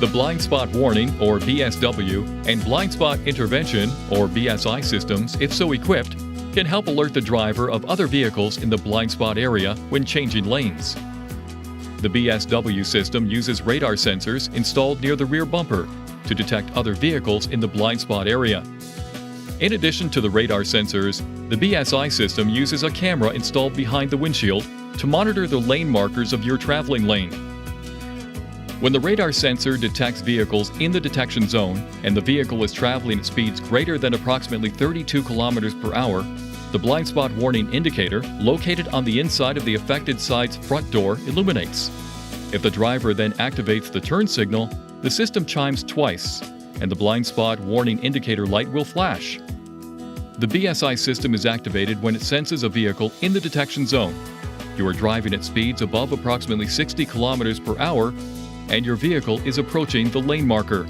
The blind spot warning, or BSW, and blind spot intervention, or BSI systems, if so equipped, can help alert the driver of other vehicles in the blind spot area when changing lanes. The BSW system uses radar sensors installed near the rear bumper to detect other vehicles in the blind spot area. In addition to the radar sensors, the BSI system uses a camera installed behind the windshield to monitor the lane markers of your traveling lane. When the radar sensor detects vehicles in the detection zone and the vehicle is traveling at speeds greater than approximately 32 kilometers per hour, the blind spot warning indicator located on the inside of the affected side's front door illuminates. If the driver then activates the turn signal, the system chimes twice, and the blind spot warning indicator light will flash. The BSI system is activated when it senses a vehicle in the detection zone. You are driving at speeds above approximately 60 kilometers per hour, and your vehicle is approaching the lane marker.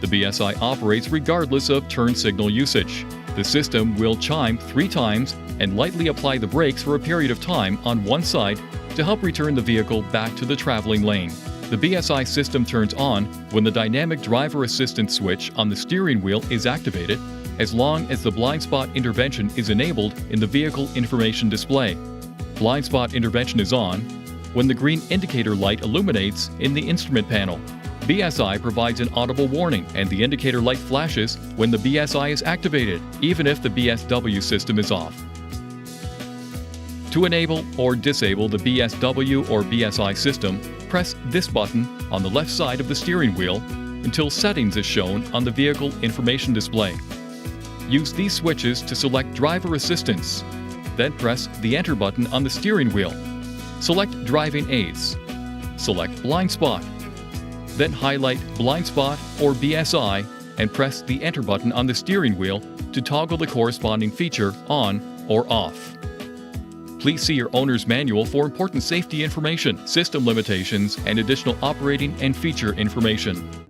The BSI operates regardless of turn signal usage. The system will chime 3 times and lightly apply the brakes for a period of time on one side to help return the vehicle back to the traveling lane. The BSI system turns on when the dynamic driver assistance switch on the steering wheel is activated, as long as the blind spot intervention is enabled in the vehicle information display. Blind spot intervention is on when the green indicator light illuminates in the instrument panel. BSI provides an audible warning, and the indicator light flashes when the BSI is activated, even if the BSW system is off. To enable or disable the BSW or BSI system, press this button on the left side of the steering wheel until Settings is shown on the vehicle information display. Use these switches to select Driver Assistance. Then press the Enter button on the steering wheel. Select Driving Aids. Select Blind Spot. Then highlight Blind Spot or BSI and press the Enter button on the steering wheel to toggle the corresponding feature on or off. Please see your owner's manual for important safety information, system limitations, and additional operating and feature information.